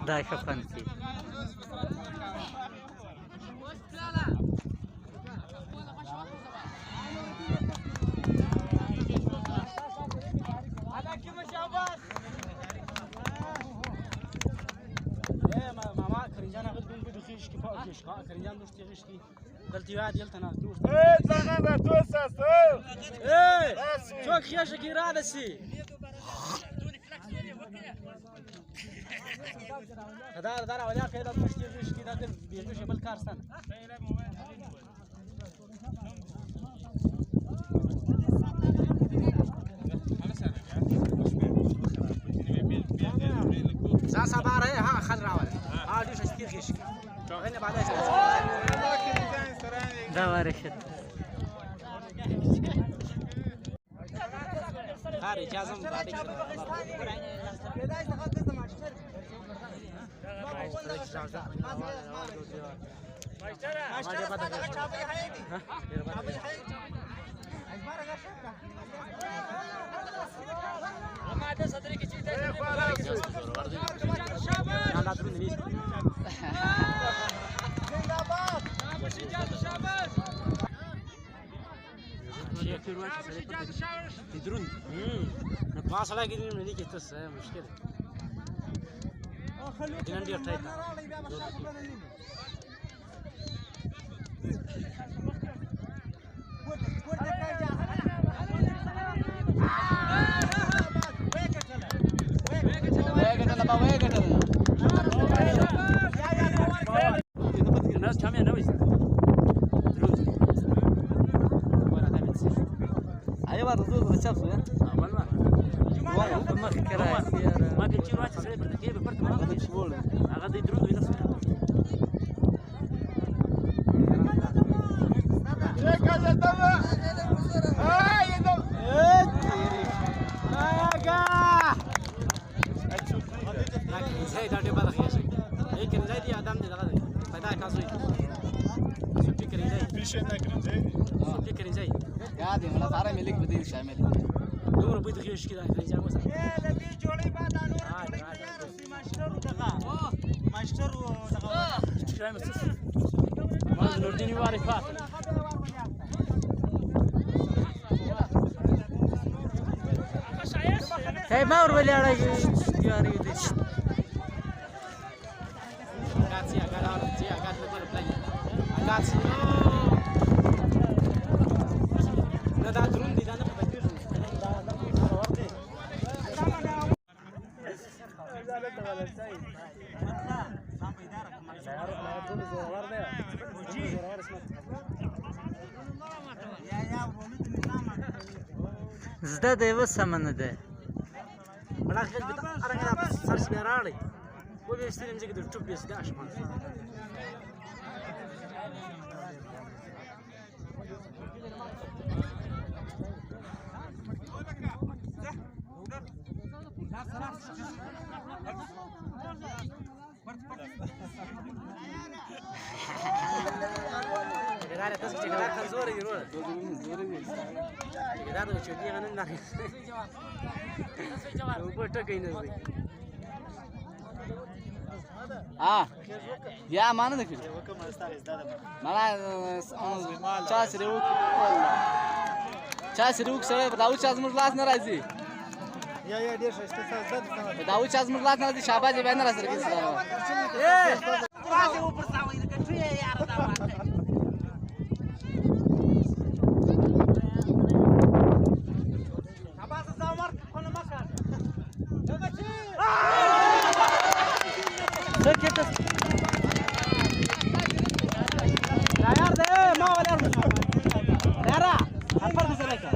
دا ښه خوند کوي. څوک خیشه کې را نشي دا راولیا پیدا پښتې کې دا د بیرو شمل کارستان بدي غيش شغلنا بعدها دوا رشد هاري جازم بعدك تدرون ما صلاح قديم من ذيك التس مشكلة دينا ندير تايتا الناس كم ينوي ايوه الردود بتشافوا يا ما كراس ما قلت شيء واحد سريع بدك كيف برت ما غادي شغل غادي يدرون في نفسه زي ده بدك يا شيخ هيك زي دي ادم دي غادي فدا كاسوي سوتي كري زي فيش هناك رجال سوتي كري زي قاعد ولا تعرف ملك بديل شامل دور بيد غيش كده كري زي مثلا يا لبي جولي بعد انور ماشتر ودقا ماشتر ودقا شاي مسس ما نور الدين يواري فات هاي ما ور ولا ياري دي Grazie, grazie, grazie per il play. Ragazzi, da drundi da non per زداد بس من ده ولكن أنا صار سبيرالي وبيستلم مزيك دول تشوف بيس داش مان كده تسكت كده كان زوري يروح كده ده شوفي انا ناري وبرت كاين زي يا ما انا ذكر ما چاس ريوك چاس ريوك سره بداو چاس مجلاس ناراضي يا دير استاذ بداو چاس مجلاس ناراضي شاباش بين راس ركيس ايه قاعد هو برساوي لك شو يا رضا عباس الزمر كل مكان سكت لا يا رضا ما ولا يا را الفرق سلك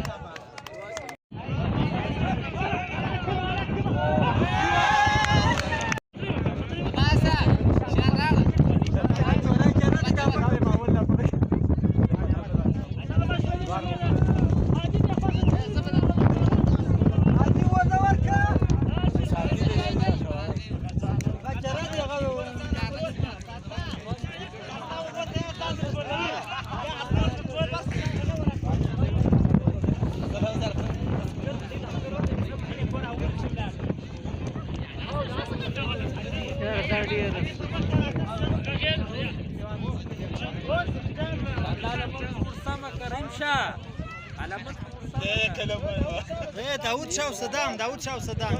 داود شاو صدام داود شاو صدام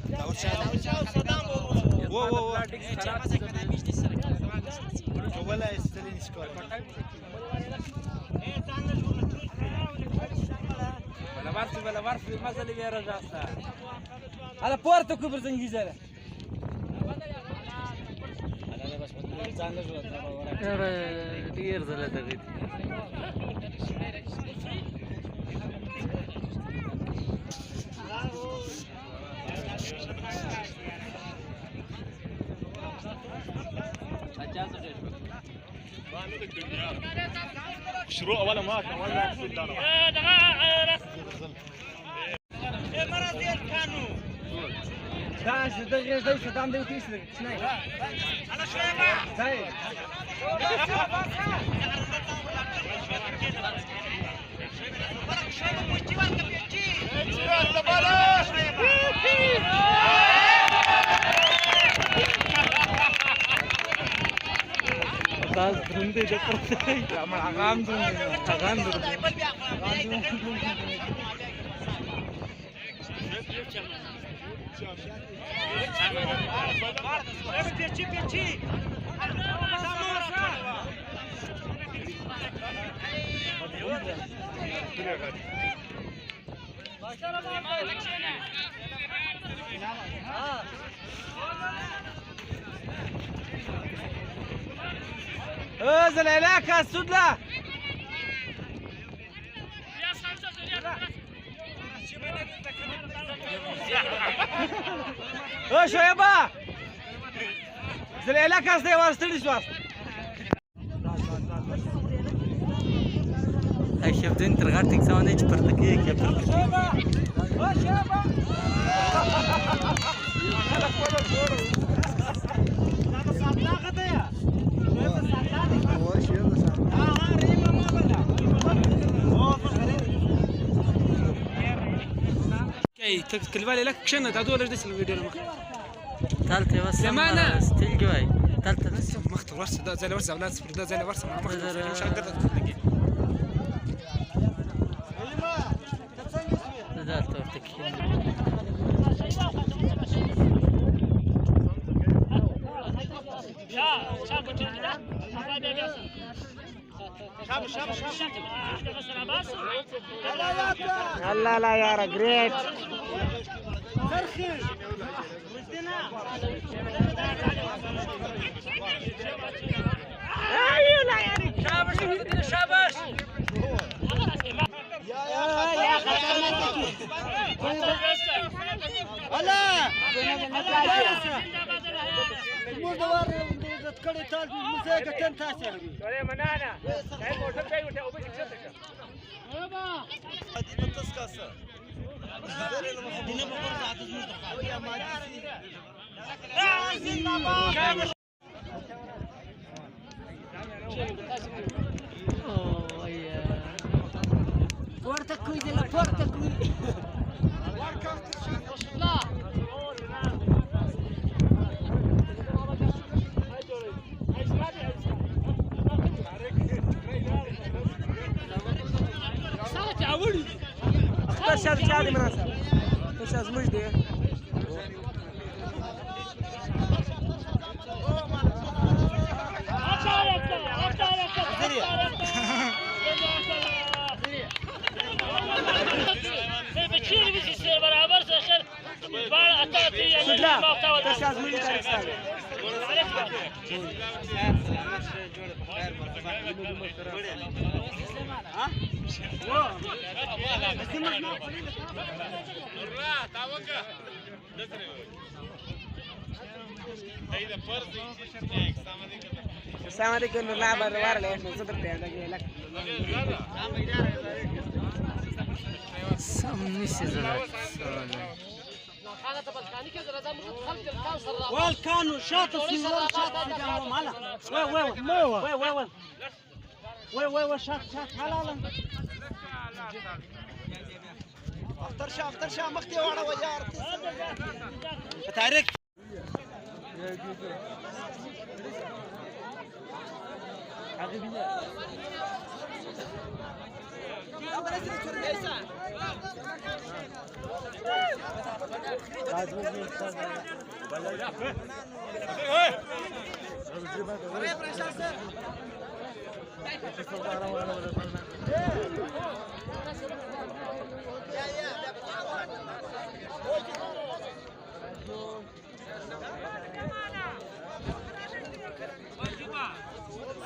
داود شاو صدام ولا يستلين سكور ولا بعرف المزه اللي بيرا جاستا على بورتو كبر زنجيزه دير زلت غيت روح ولا مات ولا سودان مرة ديال كانوا تاج دغيا زي صدام ديو تيسلك شناي على شويه زي Taz durumda yapar. ama agam durumda. انزل عليك السدلة ايش يابا انزل عليك اصلي واستلش واست Ay şefden tergartik samane çıpartık ya yapar. تكلفالي لك شنت هذول ايش دسل الفيديو المخ ثالثة بس لمانا ستيل جواي ثالثة مختار ورثة ده زي الورثة ولا صفر ده زي الورثة مع مختار مش هقدر ده تورتك لا لا يا رجريت شابش هلا مو دوار تذكري تال موسيقى تنتاسع ولا منانا هاي موتر جاي وبيك تشتك يابا هذه بتسكاسه دينا بقول عاد يا ما دي Porta cuide la porta cuide. لا. ساعة عولي. تشاز جالي مناسب. تشاز مجدي. تشاز مجدي تاريخ سالي. السلام عليكم نلعب الروار ليش نصدر لك سامني سيزلات والكانوا شاطر في شاطر فيهم هلا وي شاط هلا افتر شا مختي ورا ويار تعرك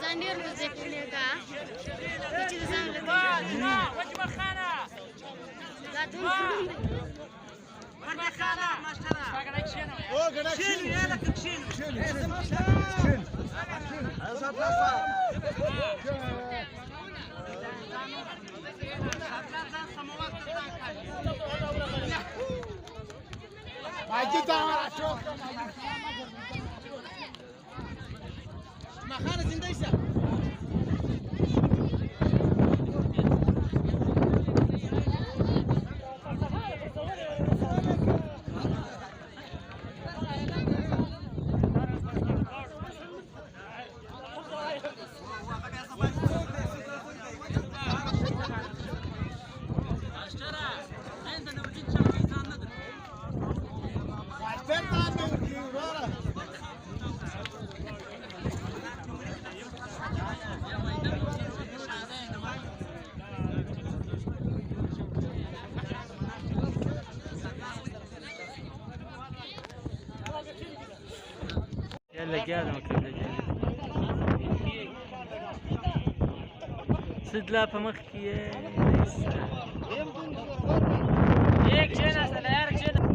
زندير مزيكولي كا يجي زنگ وجبة خانة لا تنسوا وجبة خانة شيل يا لك شيل ما خالد زنديسة يلا جانا وكذا جانا سد لا فمخك يا هيك جينا سنة